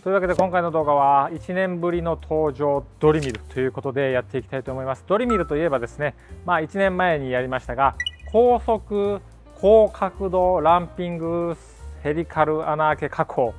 というわけで今回の動画は1年ぶりの登場ドリミルということでやっていきたいと思います。ドリミルといえばですね、1年前にやりましたが、高速高角度ランピングヘリカル穴開け加工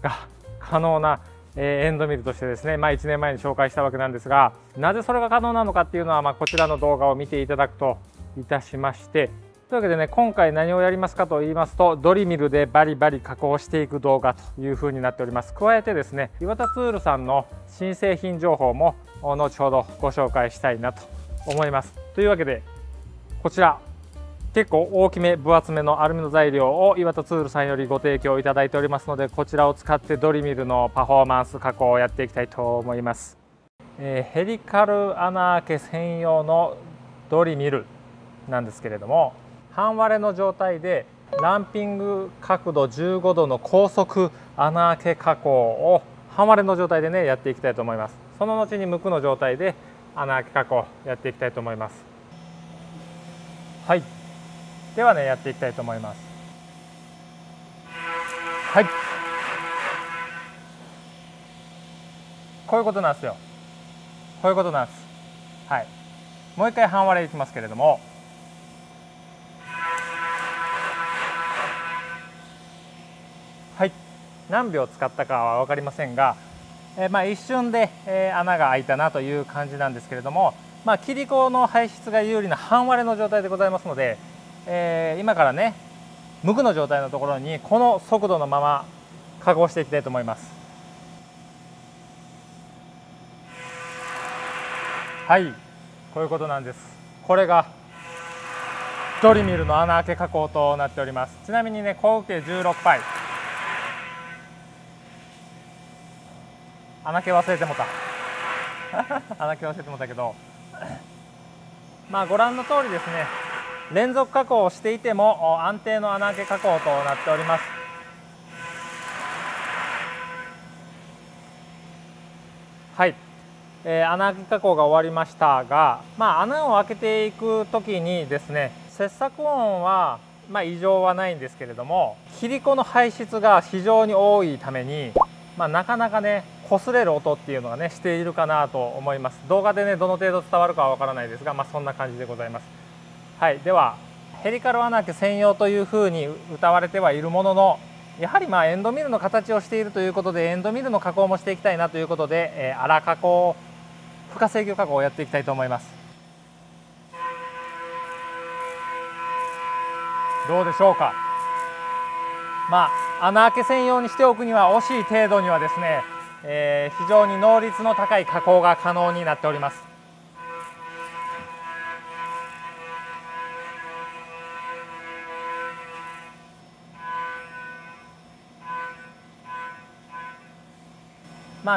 が可能なエンドミルとしてですね、1年前に紹介したわけなんですが、なぜそれが可能なのかっていうのは、こちらの動画を見ていただくといたしまして、というわけでね、今回何をやりますかと言いますと、ドリミルでバリバリ加工していく動画というふうになっております。加えてですね、岩田ツールさんの新製品情報も後ほどご紹介したいなと思います。というわけで、こちら結構大きめ分厚めのアルミの材料を岩田ツールさんよりご提供いただいておりますので、こちらを使ってドリミルのパフォーマンス加工をやっていきたいと思います。ヘリカル穴開け専用のドリミルなんですけれども、半割れの状態でランピング角度15度の高速穴開け加工を半割れの状態でねやっていきたいと思います。その後に無垢の状態で穴開け加工やっていきたいと思います。はい、ではねやっていきたいと思います。はい、こういうことなんですよ。こういうことなんです。はい、もう一回半割れいきますけれども、はい、何秒使ったかは分かりませんが、一瞬で、穴が開いたなという感じなんですけれども、切り子の排出が有利な半割れの状態でございますので、今からね無垢の状態のところにこの速度のまま加工していきたいと思います。はい、こういうことなんです。これがドリミルの穴開け加工となっております。ちなみにね、高受け16パイ。穴開け忘れてもた穴開け忘れてもたけどご覧の通りですね、連続加工をしていても安定の穴開け加工となっております。はい、穴開け加工が終わりましたが、穴を開けていく時にですね、切削音は異常はないんですけれども、切り子の排出が非常に多いために、なかなかね擦れる音っていうのがねしているかなと思います。動画でねどの程度伝わるかはわからないですが、そんな感じでございます。はい、ではヘリカル穴開け専用というふうに謳われてはいるものの、やはりエンドミルの形をしているということで、エンドミルの加工もしていきたいなということで、粗加工負荷制御加工をやっていきたいと思います。どうでしょうか。穴開け専用にしておくには惜しい程度にはですね、非常に能率の高い加工が可能になっております。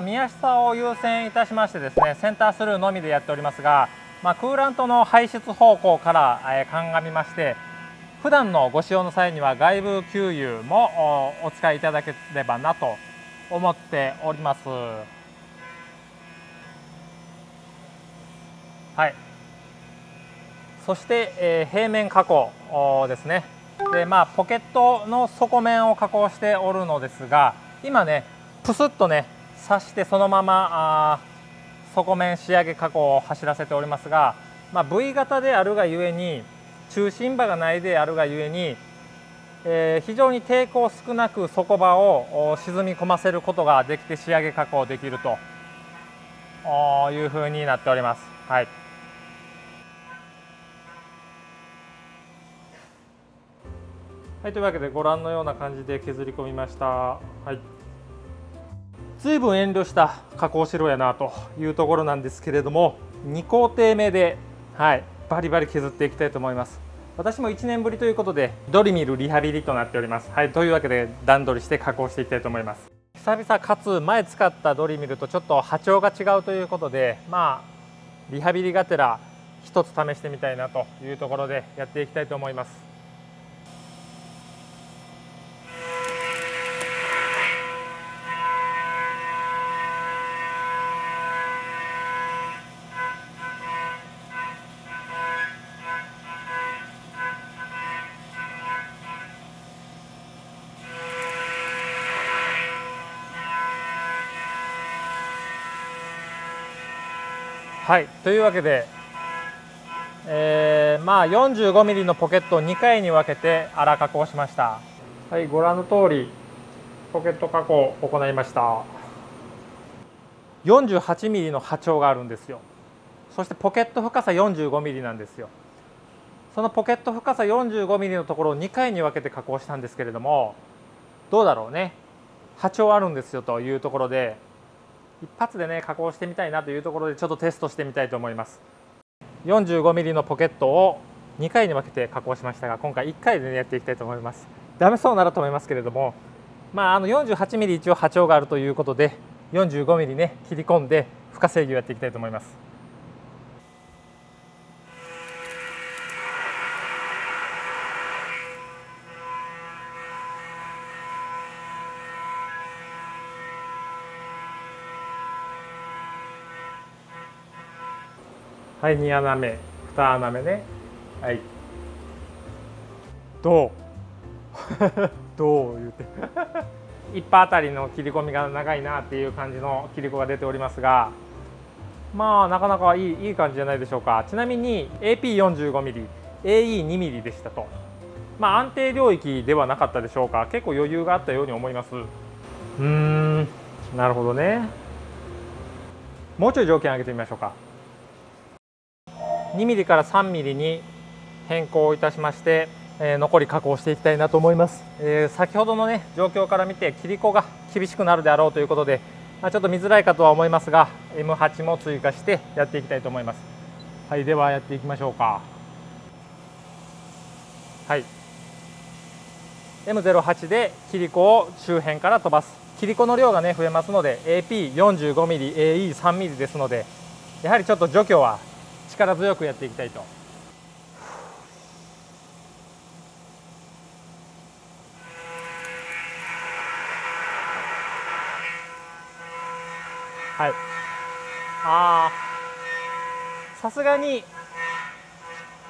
見やすさを優先いたしましてですね、センタースルーのみでやっておりますが、クーラントの排出方向から鑑みまして、普段のご使用の際には外部給油もお使いいただければなと思っております。はい、そして、平面加工ですね。でポケットの底面を加工しておるのですが、今ねプスッとね刺してそのまま底面仕上げ加工を走らせておりますが、V 型であるがゆえに、中心場がないであるがゆえに、非常に抵抗少なく底場を沈み込ませることができて仕上げ加工できるというふうになっております。はい、はい、というわけでご覧のような感じで削り込みました。はい、随分遠慮した加工しろやなというところなんですけれども、2工程目で、バリバリ削っていきたいと思います。私も1年ぶりということでドリミルリハビリとなっております。はい、というわけで段取りして加工していきたいと思います。久々かつ前使ったドリミルとちょっと波長が違うということで、リハビリがてら一つ試してみたいなというところでやっていきたいと思います。はい、というわけで、45ミリのポケットを2回に分けて粗加工しました。はい、ご覧の通りポケット加工を行いました。48ミリの波長があるんですよ。そしてポケット深さ45ミリなんですよ。そのポケット深さ45ミリのところを2回に分けて加工したんですけれども、どうだろうね、波長あるんですよというところで、一発でね加工してみたいなというところでちょっとテストしてみたいと思います。45ミリのポケットを2回に分けて加工しましたが、今回1回で、ね、やっていきたいと思います。ダメそうならと思いますけれども、48ミリ一応波長があるということで45ミリね切り込んで負荷制御をやっていきたいと思います。はい、2穴目2穴目ね。はい、どうどう言うて1波あたりの切り込みが長いなっていう感じの切り子が出ておりますが、なかなかいい感じじゃないでしょうか。ちなみに AP45 ミリ AE2 ミリでしたと、安定領域ではなかったでしょうか。結構余裕があったように思います。なるほどね。もうちょい条件上げてみましょうか。2ミリから3ミリに変更いたしまして、残り加工していきたいなと思います。先ほどのね状況から見て切り子が厳しくなるであろうということで、ちょっと見づらいかとは思いますが M8 も追加してやっていきたいと思います。はい、ではやっていきましょうか。はい、 M08 で切り子を周辺から飛ばす。切り子の量がね増えますので AP45 ミリ AE3 ミリですので、やはりちょっと除去は力強くやっていきたいと。はい、さすがに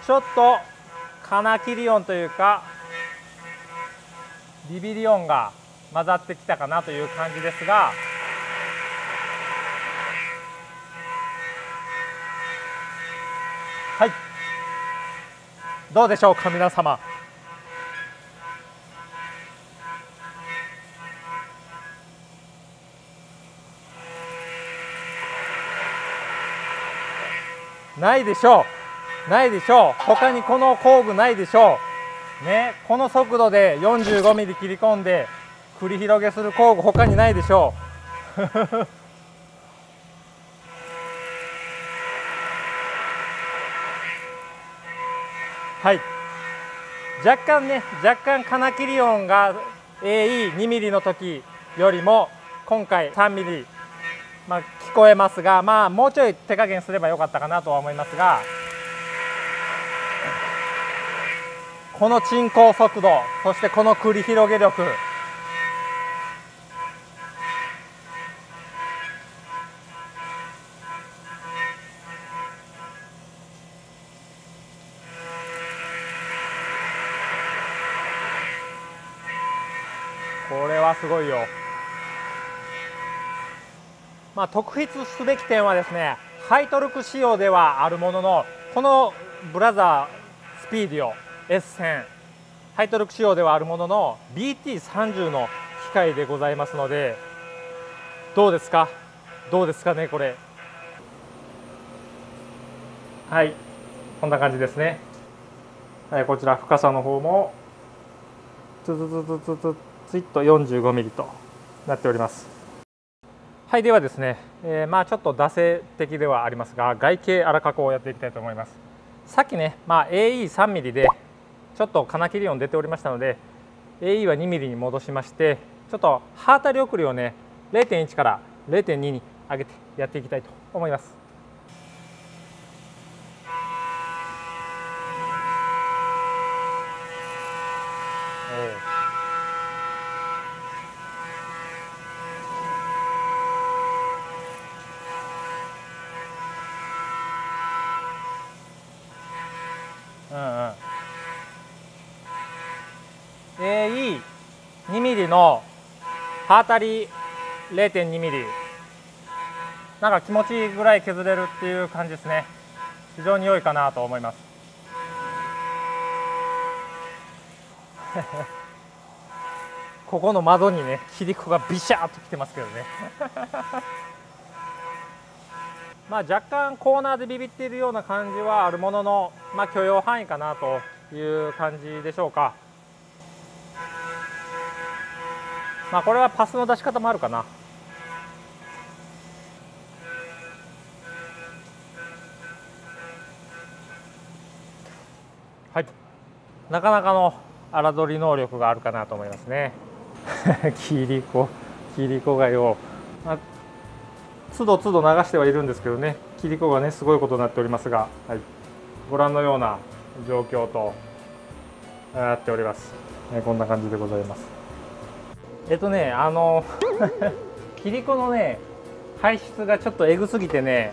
ちょっとカナキリ音というかビビリ音が混ざってきたかなという感じですが、はい、どうでしょうか皆様。ないでしょう、ないでしょう。他にこの工具ないでしょうね。この速度で45ミリ切り込んで繰り広げする工具他にないでしょうはい、若干金切り音が AE2 ミリの時よりも今回3ミリ聞こえますが、もうちょい手加減すればよかったかなとは思いますが、この沈降速度、そしてこの繰り広げ力、これはすごいよ。特筆すべき点はですね、ハイトルク仕様ではあるものの、このブラザースピーディオ S1000 ハイトルク仕様ではあるものの BT30 の機械でございますので、どうですかねこれ。はい、こんな感じですね。はい、こちら深さの方もツイッと45ミリとなっております。はい、ではですね、ちょっと惰性的ではありますが、外形粗加工をやっていきたいと思います。さっきね、AE3 ミリでちょっと金切り音出ておりましたので、AE は2ミリに戻しまして、ちょっと刃当たり送りをね 0.1 から 0.2 に上げてやっていきたいと思います。AE2 ミリの刃当たり 0.2 ミリなんか気持ちいいぐらい削れるっていう感じですね。非常に良いかなと思います。ここの窓にね切り子がビシャーっときてますけどね。まあ若干コーナーでビビっているような感じはあるものの、まあ、許容範囲かなという感じでしょうか。まあこれはパスの出し方もあるかな。はい、なかなかの荒取り能力があるかなと思いますね。切り子がよ、まあ、都度都度流してはいるんですけどね、切り子がねすごいことになっておりますが、はい、ご覧のような状況となっております。こんな感じでございます。切り子のね排出がちょっとエグすぎてね、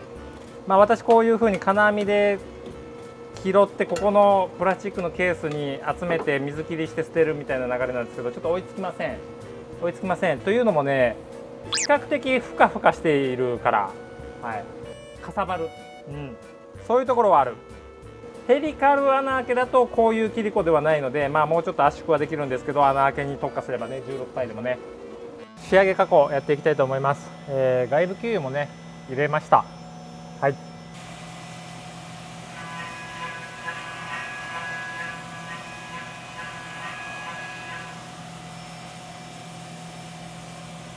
まあ、私こういうふうに金網で拾ってここのプラスチックのケースに集めて水切りして捨てるみたいな流れなんですけど、ちょっと追いつきません。というのもね、比較的ふかふかしているから、はい、かさばる、そういうところはある。ヘリカル穴開けだとこういう切り子ではないので、まあ、もうちょっと圧縮はできるんですけど、穴開けに特化すればね16体でもね。仕上げ加工やっていきたいと思います。外部給油もね入れました。はい、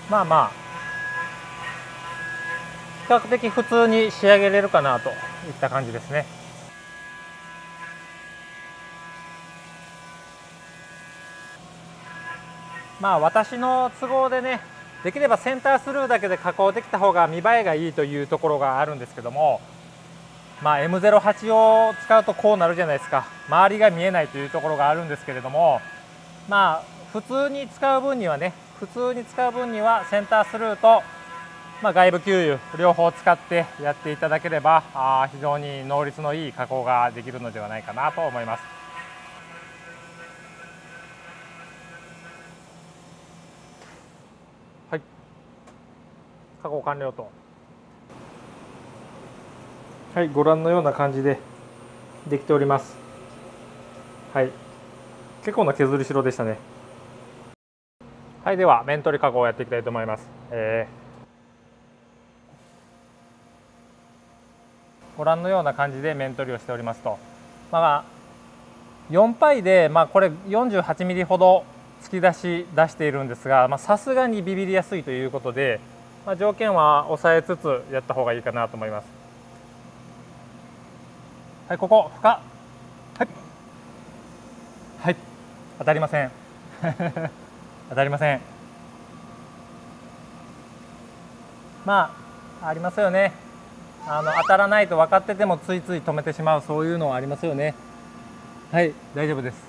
まあまあ比較的普通に仕上げれるかなといった感じですね。まあ私の都合でね、できればセンタースルーだけで加工できた方が見栄えがいいというところがあるんですけども、まあ、M08 を使うとこうなるじゃないですか。周りが見えないというところがあるんですけれども、まあ普通に使う分にはセンタースルーと、まあ、外部給油両方使ってやっていただければ非常に能率のいい加工ができるのではないかなと思います。はい、加工完了と。はい、ご覧のような感じでできております。はい、結構な削り代でしたね。はい、では面取り加工をやっていきたいと思います。ご覧のような感じで面取りをしておりますと、まあ、4パイで、まあ、これ48ミリほど突き出しているんですが、さすがにビビりやすいということで、まあ、条件は抑えつつやった方がいいかなと思います。はい、ここ深っ、はい、はい、当たりません。当たりません。まあありますよね。当たらないと分かっててもついつい止めてしまう、そういうのはありますよね。はい、大丈夫です。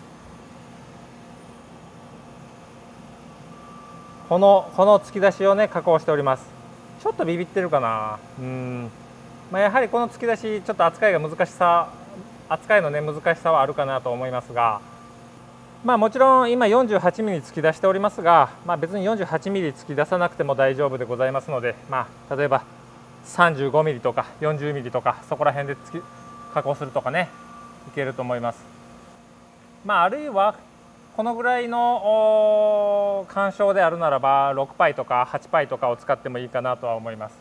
この突き出しをね加工しております。ちょっとビビってるかな。まあ、やはりこの突き出しちょっと扱いのね難しさはあるかなと思いますが、まあもちろん今48ミリ突き出しておりますが、まあ、別に48ミリ突き出さなくても大丈夫でございますので、まあ、例えば35ミリとか40ミリとかそこら辺で加工するとかねいけると思います。まあ、あるいはこのぐらいの干渉であるならば6パイとか8パイとかを使ってもいいかなとは思います。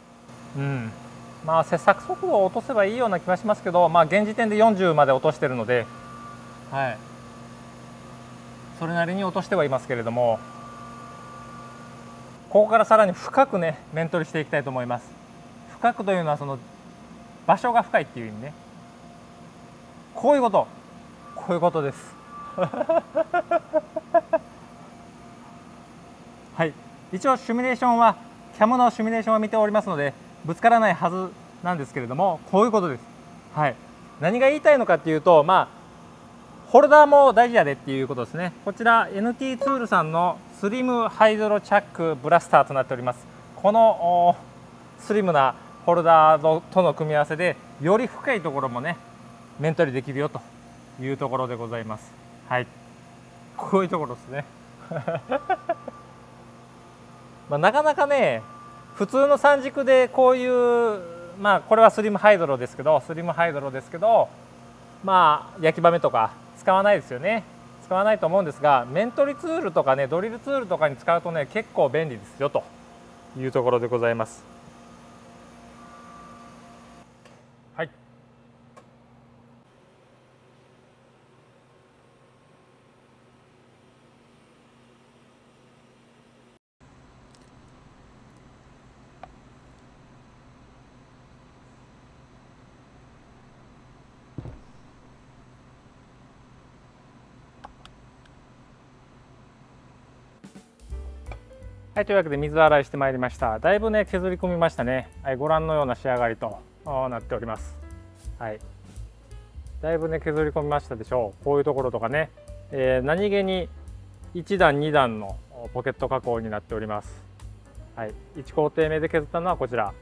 まあ切削速度を落とせばいいような気はしますけど、まあ、現時点で40まで落としているので、はい、それなりに落としてはいますけれども、ここからさらに深くね面取りしていきたいと思います。深くというのはその場所が深いっていう意味ね。こういうことです。はい、一応シミュレーションはCAMのシミュレーションを見ておりますのでぶつからないはずなんですけれども、こういうことです。はい、何が言いたいのかっていうと、まあホルダーも大事やでっていうことですね。こちら NT ツールさんのスリムハイドロチャックブラスターとなっております。このスリムなホルダーとの組み合わせでより深いところもね面取りできるよというところでございます。はい、こういうところですね。まあなかなかね普通の三軸でこういう、まあこれはスリムハイドロですけどまあ焼き場目とか使わないですよね。使わないと思うんですが、面取りツールとかね、ドリルツールとかに使うとね、結構便利ですよというところでございます。はい。はい、というわけで水洗いしてまいりました。だいぶね削り込みましたね。はい、ご覧のような仕上がりとなっております。はい、だいぶね削り込みましたでしょう。こういうところとかね、何気に1段2段のポケット加工になっております。はい、1工程目で削ったのはこちら。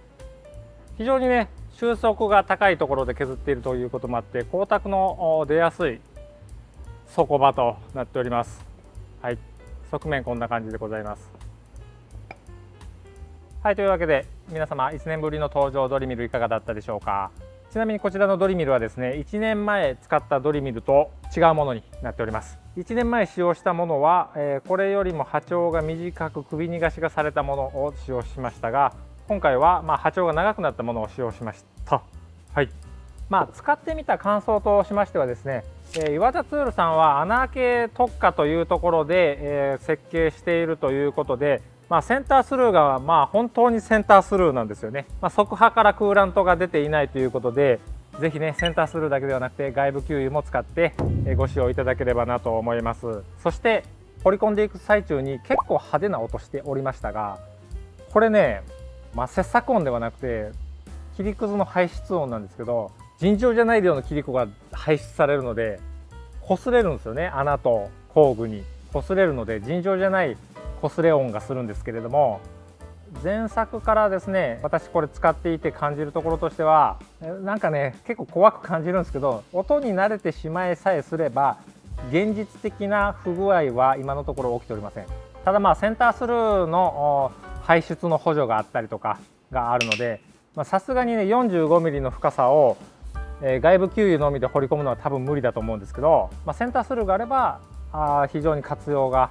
非常にね収束が高いところで削っているということもあって、光沢の出やすい底場となっております。はい、側面こんな感じでございます。はい、というわけで皆様1年ぶりの登場ドリミルいかがだったでしょうか。ちなみにこちらのドリミルはですね、1年前使ったドリミルと違うものになっております。1年前使用したものは、これよりも波長が短く首逃がしがされたものを使用しましたが、今回は波長が長くなったものを使用しました。はい、使ってみた感想としましてはですね、岩田ツールさんは穴あけ特化というところで、設計しているということで、センタースルーが本当にセンタースルーなんですよね。側波からクーラントが出ていないということで、ぜひねセンタースルーだけではなくて外部給油も使ってご使用いただければなと思います。そして掘り込んでいく最中に結構派手な音しておりましたが、これね、切削音ではなくて切りくずの排出音なんですけど、尋常じゃない量の切り子が排出されるので擦れるんですよね。穴と工具に擦れるので尋常じゃない擦れ音がするんですけれども、前作からですね私これ使っていて感じるところとしては、なんかね結構怖く感じるんですけど、音に慣れてしまいさえすれば現実的な不具合は今のところ起きておりません。ただセンタースルーの排出の補助があったりとかがあるので、さすがにね 45mm の深さを外部給油のみで掘り込むのは多分無理だと思うんですけど、センタースルーがあれば非常に活用が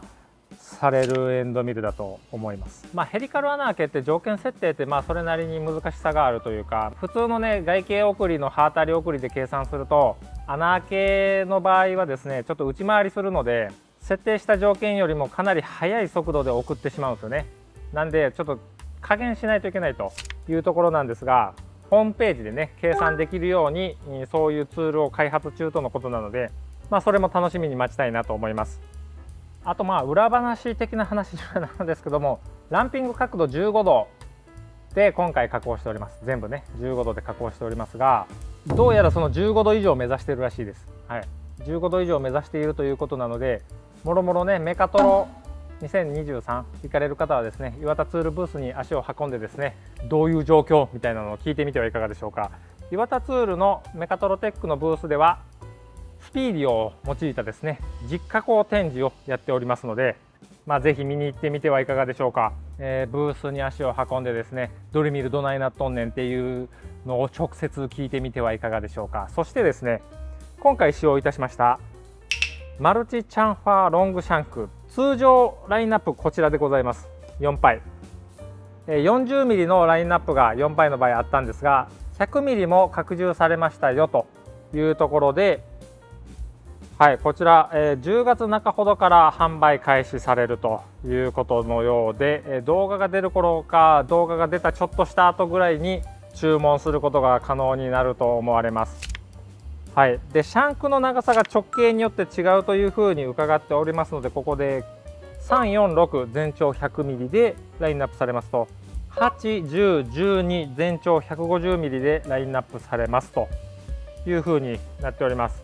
されるエンドミルだと思います。ヘリカル穴あけって条件設定ってそれなりに難しさがあるというか、普通のね外形送りの刃当たり送りで計算すると穴あけの場合はですねちょっと内回りするので、設定した条件よりもかなり速い速度で送ってしまうんですよね。なんでちょっと加減しないといけないというところなんですが、ホームページでね計算できるようにそういうツールを開発中とのことなので、それも楽しみに待ちたいなと思います。あと裏話的な話なんですけども、ランピング角度15度で今回加工しております。全部ね15度で加工しておりますが、どうやらその15度以上を目指しているらしいです。はい、15度以上を目指しているということなので、もろもろねメカトロ2023行かれる方はですね、岩田ツールブースに足を運んでですね、どういう状況みたいなのを聞いてみてはいかがでしょうか。岩田ツールのメカトロテックのブースではスピーディオを用いたですね実加工展示をやっておりますので、ぜひ見に行ってみてはいかがでしょうか。ブースに足を運んでですね、ドリミルどないなっとんねんっていうのを直接聞いてみてはいかがでしょうか。そしてですね、今回使用いたしましたマルチチャンファーロングシャンク、通常ラインナップこちらでございます。4パイ 40mm のラインナップが4パイの場合あったんですが、 100mm も拡充されましたよというところで、はい、こちら、10月中ほどから販売開始されるということのようで、動画が出る頃か動画が出たちょっとした後ぐらいに注文することが可能になると思われます。はい、でシャンクの長さが直径によって違うというふうに伺っておりますので、ここで346全長 100mm でラインナップされますと、81012全長 150mm でラインナップされますというふうになっております。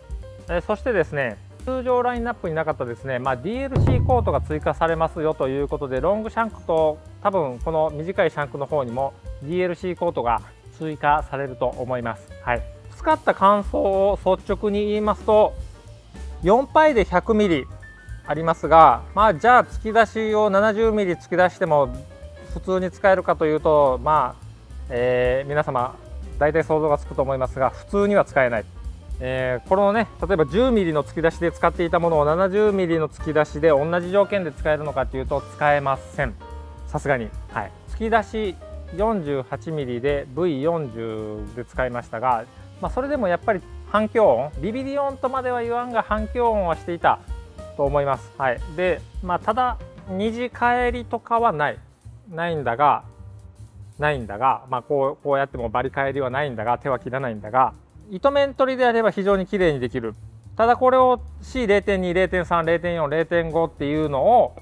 そしてですね、通常ラインナップになかったですね、DLC コートが追加されますよということで、ロングシャンクと多分この短いシャンクの方にも DLC コートが追加されると思います。はい、使った感想を率直に言いますと、4パイで 100mm ありますが、じゃあ突き出しを 70mm 突き出しても普通に使えるかというと、皆様大体想像がつくと思いますが、普通には使えない。このね、例えば 10mm の突き出しで使っていたものを 70mm の突き出しで同じ条件で使えるのかというと使えません。さすがに、はい、突き出し 48mm で V40 で使いましたが、それでもやっぱり反響音、ビビリ音とまでは言わんが反響音はしていたと思います。はい、で、ただ二次返りとかはないんだが、こうやってもバリ返りはないんだが、手は切らないんだが、糸面取りであれば非常に綺麗にできる。ただこれを C0.2、0.3、0.4、0.5 っていうのを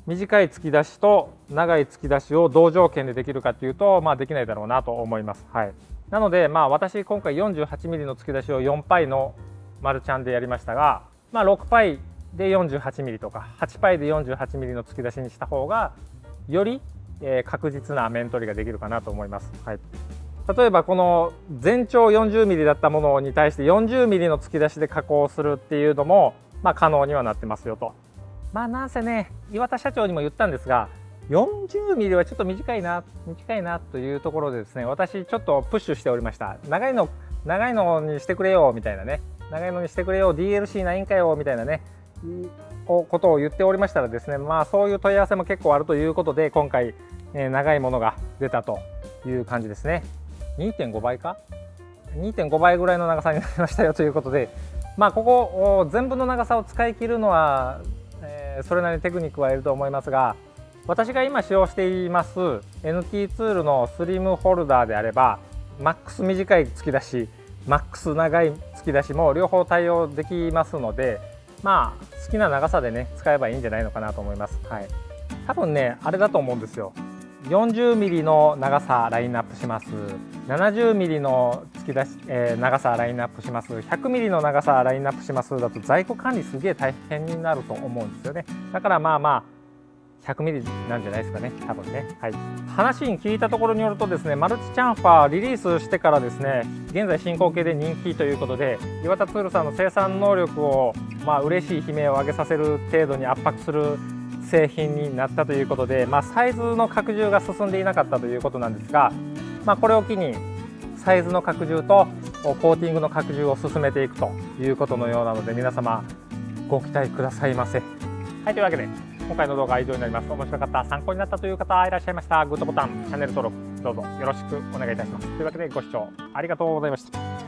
短い突き出しと長い突き出しを同条件でできるかっていうと、できないだろうなと思います。はい、なので私今回 48mm の突き出しを 4π のマルチャンでやりましたが、6π で 48mm とか 8π で 48mm の突き出しにした方がより確実な面取りができるかなと思います。はい、例えばこの全長 40mm だったものに対して 40mm の突き出しで加工するっていうのも可能にはなってますよと。なんせね、岩田社長にも言ったんですが、40mm はちょっと短いなというところでですね、私ちょっとプッシュしておりました。長いのにしてくれよみたいなね、長いのにしてくれよ DLC ないんかよみたいなねことを言っておりましたらですね、そういう問い合わせも結構あるということで、今回、長いものが出たという感じですね。 2.5 倍か 2.5 倍ぐらいの長さになりましたよということで、ここ全部の長さを使い切るのは、それなりにテクニックはいると思いますが、私が今使用しています NT ツールのスリムホルダーであれば、マックス短い突き出し、マックス長い突き出しも両方対応できますので、好きな長さでね使えばいいんじゃないのかなと思います。はい、多分ねあれだと思うんですよ。40mm の長さラインナップします。70mm の突き出し、長さラインナップします。100mm の長さラインナップしますだと在庫管理すげえ大変になると思うんですよね。だから100mm なんじゃないですかね、多分ね。はい、話に聞いたところによるとですね、マルチチャンファーリリースしてからですね、現在進行形で人気ということで、岩田ツールさんの生産能力を嬉しい悲鳴を上げさせる程度に圧迫する製品になったということで、サイズの拡充が進んでいなかったということなんですが、これを機にサイズの拡充とコーティングの拡充を進めていくということのようなので、皆様ご期待くださいませ。はい、というわけで今回の動画は以上になります。面白かった、参考になったという方いらっしゃいましたら、グッドボタン、チャンネル登録どうぞよろしくお願いいたします。というわけでご視聴ありがとうございました。